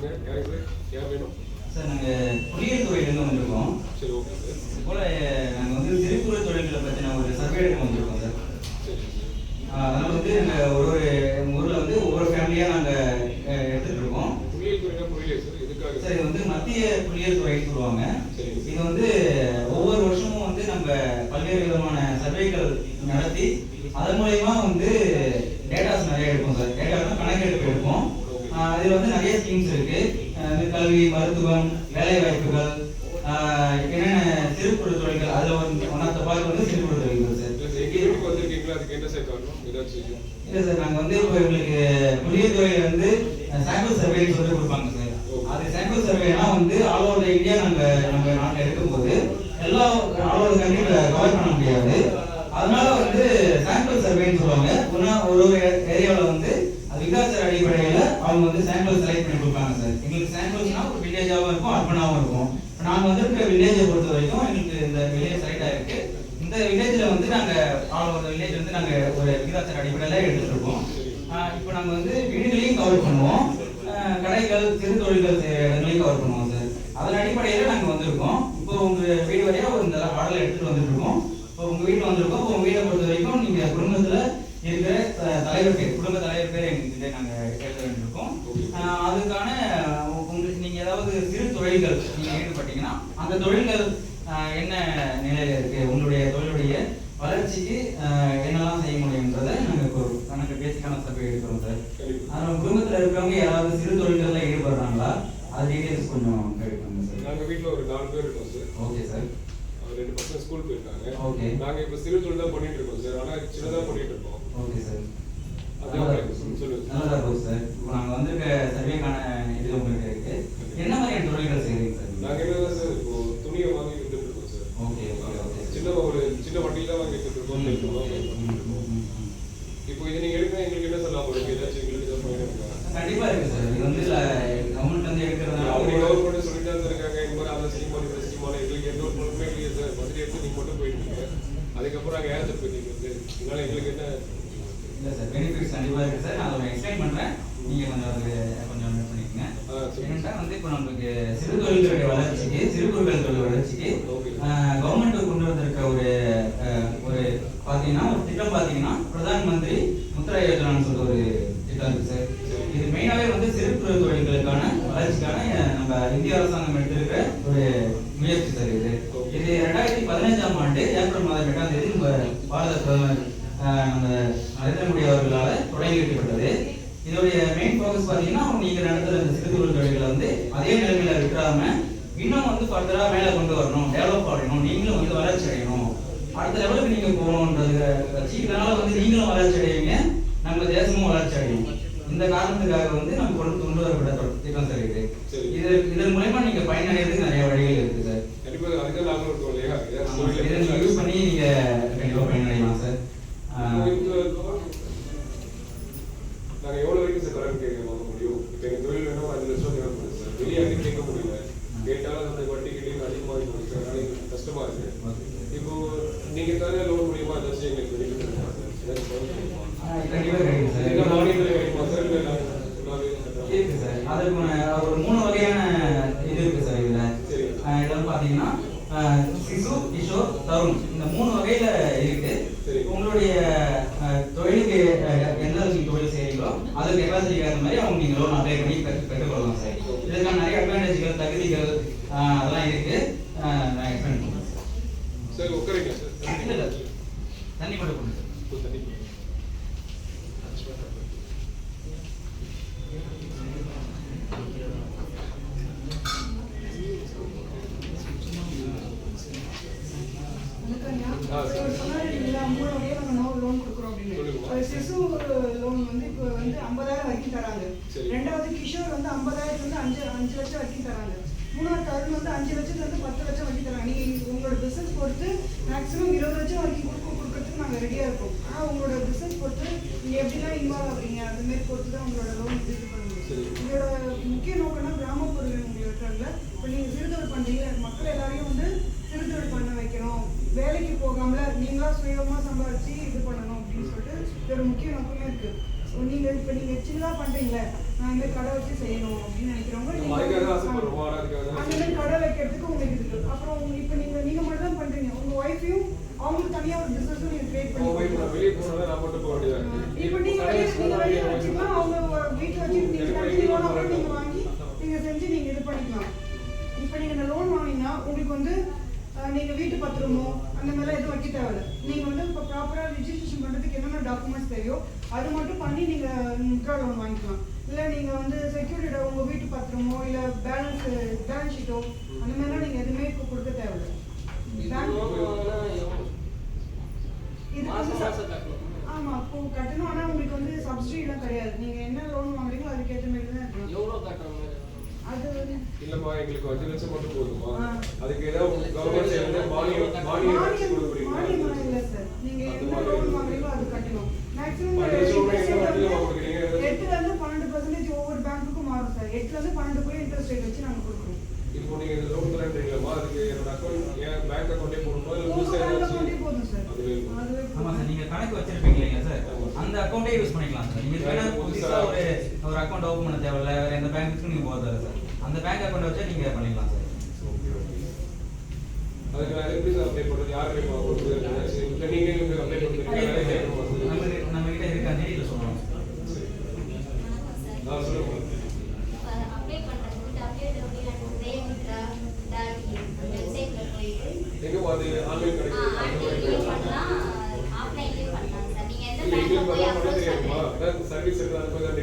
Sir நாங்கள் பொறியியல் துறையிலேருந்து வந்திருக்கோம். சரி, ஓகே சார். இது போல் நாங்கள் வந்து சிறு குறு தொழில்களை பற்றின ஒரு சர்வே எடுக்க வந்திருக்கோம் சார். அதனால் வந்து நாங்கள் ஒரு ஊரில் வந்து ஒவ்வொரு ஃபேமிலியாக நாங்கள் எடுத்துகிட்டு இருக்கோம். பொறியியல் துறைனா புரியல சார், எதுக்காக சார்? இது வந்து மத்திய பொறியியல் துறைன்னு சொல்லுவாங்க. சரி. இது வந்து ஒவ்வொரு வருஷமும் வந்து நம்ம பல்வேறு விதமான சர்வேகள் நடத்தி அதன் மூலயமா வந்து டேட்டாஸ் நிறைய எடுப்போம் சார். டேட்டாஸ்னா கணக்கெடுப்பு எடுப்போம். இதில் வந்து நிறைய ஸ்கீம்ஸ் இருக்கு. கல்வி, மருத்துவம், வேலை வாய்ப்புகள், என்னென்ன சிறு குறு தொழில்கள், அதில் ஒன் ஆஃப் த பார்ட் வந்து சிறு குறு தொழில்கள் சார். இல்லை சார், நாங்கள் வந்து இப்போ எங்களுக்கு பொறியியல் துறையில் வந்து சாம்பிள் சர்வேன்னு சொல்லி கொடுப்பாங்க சார். அது சாம்பிள் சர்வேனா வந்து ஆல் ஓவர் இந்தியா நம்ம நாட்டில் எடுக்கும்போது எல்லா ஆல் ஓவர் கண்ட்ரியில் கவர் பண்ண முடியாது. அதனால வந்து சாம்பிள் சர்வேன்னு சொல்லுவாங்க. ஒரு ஏரியாவில் வந்து அது விகாச அடிப்படையில் அவங்க வந்து சாம்பிள் செலக்ட் பண்ணி கொடுப்பாங்க சார். எங்களுக்கு சாம்பிள்ஸ்னா ஒரு வில்லேஜாகவும் இருக்கும், அர்பனாகவும் இருக்கும். நாங்கள் வந்து இருக்கிற வில்லேஜை பொறுத்த வரைக்கும் எங்களுக்கு இந்த வில்லேஜ் செலக்ட் ஆகிருக்கு. இந்த வில்லேஜில் வந்து நாங்கள் ஆல் ஓவர் வில்லேஜ் வந்து நாங்கள் ஒரு விகாச அடிப்படையில் எடுத்துகிட்டு இருக்கோம். இப்போ நாங்கள் வந்து வீடுகளையும் கவர் பண்ணுவோம், கடைகள், சிறு தொழில்கள் இடங்களையும் கவர் பண்ணுவோம் சார். அதன் அடிப்படையில் நாங்கள் வந்திருக்கோம். இப்போ உங்கள் வீடு வரையா ஒரு இந்த மாடலை எடுத்துகிட்டு வந்துட்டு இருக்கோம். இப்போ உங்கள் வீட்டில் வந்திருக்கோம். இப்போ உங்கள் வீட்டை பொறுத்த வரைக்கும் நீங்கள் குடும்பத்தில் இருக்கிற தலைவர் பேர், குடும்ப தலைவர் பேர் எங்ககிட்ட நாங்கள் எழுத வேண்டியிருக்கோம். அதுக்கான உங்களுக்கு நீங்கள் ஏதாவது சிறு தொழில்கள் நீங்கள் ஈடுபட்டீங்கன்னா அந்த தொழில்கள் என்ன நிலையில் இருக்குது, உங்களுடைய தொழிலுடைய வளர்ச்சிக்கு என்னெல்லாம் செய்ய முடியுன்றதை நாங்கள் இப்போ கணக்கு பேசிக்கான சர்வே எடுக்கிறோம் சார். அதனால் குடும்பத்தில் இருக்கிறவங்க யாராவது சிறு தொழில்களில் ஈடுபடுறாங்களா, அது டீட்டெயில்ஸ் கொஞ்சம் கேட்கணும் சார். நாங்கள் வீட்டில் ஒரு 4 பேர் இருக்கோம் சார். Okay sir. 2 பசங்க ஸ்கூல் போயிருக்காங்க. ஓகே. நாங்கள் இப்போ சிறு தொழில் தான் பண்ணிட்டு இருக்கோம் சார். ஆனால் சின்னதாக பண்ணிட்டு இருக்கோம். Okay sir. சொல்லுங்க. நல்லதா இருக்கும் சார். இப்போ நாங்கள் வந்திருக்க சர்வேக்கான இது உங்களுக்கு இருக்கு. என்ன மாதிரியான தொழில்கள் செய்கிறீங்க சார்? நாங்கள் என்ன சார் இப்போ துணியை வாங்கி வித்துட்டு இருக்கோம் சார். Okay okay okay. சின்ன வண்டியில் தான் வாங்கி வித்துட்டு இருக்கோம். இப்போ இது நீங்கள் எடுக்க எங்களுக்கு என்ன சார் லாபம் இருக்கு? ஏதாச்சும் எங்களுக்கு ஏதாவது பயன் இருக்கா? கண்டிப்பாக இருக்குது சார். இது வந்து கவர்மெண்ட் வந்து எடுக்கிறதுனால அவங்க கவர்மெண்ட் சொல்லிட்டு தான் இருக்காங்க. இந்த மாதிரி அந்த ஸ்கீம் இந்த ஸ்கீம் எங்களுக்கு எந்த ஒரு பொருளுமே இல்லையே சார். மதுரை எடுத்து நீங்கள் மட்டும் போயிட்டு அதுக்கப்புறம் நாங்கள் ஏன் சார் போயிட்டு வந்து இதனால எங்களுக்கு என்ன இல்லை சார், பெனிஃபிட்ஸ் கண்டிப்பாக இருக்குது சார். நான் அதை எக்ஸ்பிளைன் பண்ணுறேன். நீங்கள் கொஞ்சம் அதுக்கு கொஞ்சம் நோட் பண்ணிக்கோங்க. என்னென்னா வந்து இப்போ நம்மளுக்கு சிறு தொழில்களுடைய வளர்ச்சிக்கு, சிறு குறுகள் தொழில் வளர்ச்சிக்கு கவர்மெண்ட் கொண்டு வந்திருக்க ஒரு பார்த்தீங்கன்னா ஒரு திட்டம் பார்த்தீங்கன்னா பிரதான் மந்திரி முத்ரா யோஜனான்னு சொல்லிட்டு ஒரு திட்டம் இருக்குது சார். இது மெயினாகவே வந்து சிறு குறு தொழில்களுக்கான வளர்ச்சிக்கான நம்ம இந்திய அரசாங்கம் எடுத்திருக்கிற ஒரு முயற்சி சார். இது 2015ஆம் ஆண்டு ஏப்ரல் மாதம் 8ஆம் தேதி நம்ம பாரத பிரதமர் நம்ம நரேந்திர மோடி அவர்களால் தொடங்கி வைக்கப்பட்டது. இதோடைய மெயின் ஃபோக்கஸ் பார்த்தீங்கன்னா நீங்கள் நடத்துகிற இந்த சிறு குறு தொழில்களை வந்து அதே நிலைமையில் விட்டுறாம இன்னும் வந்து ஃபர்தராக மேலே கொண்டு வரணும், டெவலப் ஆகணும், நீங்களும் வந்து வளர்ச்சி அடையணும், அடுத்த லெவலுக்கு நீங்கள் போகணுன்றது கட்சி. இதனால் வந்து நீங்களும் வளர்ச்சி அடைவீங்க, நம்ம தேசமும் வளர்ச்சி அடையும். இந்த காரணத்துக்காக வந்து நம்ம கொண்டு வரப்பட்ட திட்டம் சார் இது. இதன் மூலமா நீங்கள் பயனடைகிறதுக்கு நிறைய வழிகள் இருக்குது சார். இதை நீங்கள் யூஸ் பண்ணி நீங்கள் கண்டிப்பாக பயனடையலாம் சார். நாங்கள் எவ்வளோ வரைக்கும் சார் கடன் கேட்க வாங்க முடியும்? இப்போ எங்கள் தொழில் வேணும் 5 லட்சம் தேவைப்படுது சார். வெளியே அங்கே கேட்க முடியல. கேட்டாலும் அந்த வட்டி கிட்டே அதிகமாக இருக்கு சார். அதனால எங்களுக்கு கஷ்டமாக இருக்குது. இப்போ நீங்கள் தர லோன் மூலியமா ஏதாச்சும் எங்களுக்கு பெனிஃபிட் இருக்கா சார்? கண்டிப்பாக கிடைக்கும் சார். இந்த மானியத்தில் கிடைக்குமா சார்? இல்லை இருக்கு சார். அதுக்கு ஒரு 3 வகையான இது இருக்கு சார். இதில் இதெல்லாம் பார்த்தீங்கன்னா சிசு, கிஷோர், தருண், இந்த 3 வகையில இருக்கு. உங்களுடைய தொழிலுக்கு எந்த தொழில் செய்றீங்களோ அது கெப்பாசிட்டிக்கு ஏற்ற மாதிரி அவங்க நீங்கள் லோன் அப்ளை பண்ணி பெற்றுக்கொள்ளலாம் சார். இதுக்கான நிறைய அட்வான்டேஜ்கள், தகுதிகள் அதெல்லாம் இருக்கு. நான் எக்ஸ்பிளைன் பண்ணுறேன் சார். உட்காருங்க சார். இல்லை இல்லை, தண்ணி மட்டும் கொடுங்க சார். தண்ணி சிசு லோன் வந்து இப்போ வந்து 50,000 வரைக்கும் தராங்க. ரெண்டாவது கிஷோர் வந்து 50,000 5 லட்சம் வரைக்கும் தராங்க. மூணாவது தருண் வந்து 5 லட்சத்துலேருந்து 10 லட்சம் வரைக்கும் தராங்க. நீங்கள் உங்களோட பிஸ்னஸ் பொறுத்து மேக்ஸிமம் 20 லட்சம் வரைக்கும் கொடுக்கறதுக்கு நாங்கள் ரெடியாக இருக்கோம். ஆனால் உங்களோட பிஸ்னஸ் பொறுத்து நீங்கள் எப்படிலாம் இன்வால்வ் ஆகுறீங்க அதுமாரி பொறுத்து தான் உங்களோட லோன் இது பண்ண முடியும். உங்களோட முக்கிய நோக்கம்னா கிராமப்புறங்கள் உங்களுக்கு இருக்கிறாங்கள இப்போ நீங்கள் சிறுதொழில் பண்ணுறீங்க, மக்கள் எல்லாரையும் வந்து சிறுதொழில் பண்ண வைக்கணும், வேலைக்கு போகாமல நீங்களா சுயமாக சம்பாதிச்சு இது பண்ணணும் அப்படின்னு சொல்லிட்டு ஒரு முக்கிய நோக்கமே இருக்குது. நீங்கள் இப்போ நீங்கள் சின்னதாக பண்ணுறீங்களே நான் இந்த கடை வச்சு செய்யணும் அப்படின்னு நினைக்கிறவங்க அதுக்காக ஆசைப்படுறோம், ஆனா அதுக்காக அந்த மாதிரி கடை வைக்கிறதுக்கு உங்களுக்கு இருக்கு. அப்புறம் இப்போ நீங்க மட்டும் தான் பண்றீங்க, உங்க ஒய்ஃபையும் அவங்களுக்கு தனியா ஒரு பிசினஸ் நீங்க கிரியேட் பண்ணி வெளியே போனா நான் மட்டும் போக வேண்டியதா இருக்கு. இப்போ நீங்க வெளியே வச்சுக்கலாம், அவங்க வீட்டுல வச்சு நீங்க கண்டினியூ லோன் கூட நீங்க வாங்கி நீங்க செஞ்சு நீங்க இது பண்ணிக்கலாம். இப்போ நீங்க இந்த லோன் வாங்கினா உங்களுக்கு வந்து நீங்க வீட்டு பத்திரமோ அந்த மாதிரிலாம் எதுவும் வைக்க தேவையில்ல. நீங்க வந்து இப்போ ப்ராப்பரா ரிஜிஸ்ட்ரேஷன் பண்றதுக்கு என்னென்ன டாக்குமெண்ட்ஸ் தேவையோ அது மட்டும் பண்ணி நீங்க முத்ரா லோன் வாங்கிக்கலாம். இல்ல நீங்க வந்து செக்யூரிட்டி உங்க வீட்டு பத்திரமோ இல்ல பேலன்ஸ் ஷீட்டோ அந்த மாதிரிலாம் நீங்க எதுவுமே இப்போ கொடுக்க தேவையில்ல. இது ஆமா இப்போ கட்டணும், ஆனா உங்களுக்கு வந்து சப்சிடி எல்லாம் கிடையாது. நீங்க என்ன லோன் வாங்குறீங்களோ அதுக்கு ஏற்ற மாதிரி தான் இருக்கும். எவ்வளவு கட்டணும்? அது இல்லம்மா, எங்களுக்கு 5 லட்சம் மட்டும் போதுமா? அதுக்கு ஏதாவது கவர்மெண்ட் சைடுல மானியம் கொடுக்குறீங்களா? மானியம் இல்ல சார், நீங்க என்ன லோன் வாங்குறீங்களோ அது கட்டணும். மேக்ஸிமம் 5 லட்சம் என்ன வட்டியில வாங்குறீங்க? 8ல இருந்து 12% ஒவ்வொரு பேங்க்குக்கும் மாறும் சார். 8ல இருந்து 12 இன்ட்ரெஸ்ட் ரேட் வச்சு நாங்க கொடுக்குறோம். இப்போ நீங்க இந்த லோன் தரேன்றீங்களா, அதுக்கு என்னோட அக்கௌண்ட் ஏன் பேங்க் அக்கௌண்ட்டே போடணுமா இல்ல உங்க புதுசா பேங்க் ஏதாச்சும்? அக்கௌண்டே போதும் சார். அதுவே அதுவே ஆமா சார், நீங்க கணக்கு வச்சிருப்பீங்க இல்லையா சார், அந்த அக்கௌண்ட்டே யூஸ் பண்ணிக்கலாம் சார். நீங்க வேணா புதுசா ஒரு அக்கௌண்ட் ஓபன் பண்ண தேவையில்ல, வேற எந்த பேங்க்குக்கும் நீங்க போக தேவையில்ல சார். அந்த பேங்க் அக்கௌண்ட் வச்சா நீங்க பண்ணிக்கலாம் சார். அதுக்கு நான் எப்படி சார் அப்ளை பண்றது? யாருக்கு கொடுக்குறது? இல்ல நீங்க அப்ளை பண்றீங்களா? நம்ம கிட்ட இருக்க அந்த டீடைல் சொல்லுவோம். நான் சொல்லுங்க. அப்ளை பண்றதுக்கு வெப்சைட்ல போயிட்டு எங்க பாத்து ஆன்லைன் ஆன்லைன்லயே கிடைக்குது. பண்ணலாம், ஆஃப்லைன்லயே பண்ணலாம் சார். நீங்க எந்த இல்ல பேங்க்ல எங்களுக்கு போய் பண்ண அப்ரோச் தெரியாதுமா? பண்றீங்க? அதான் சர்வீஸ் இருக்கு, அது கொஞ்சம்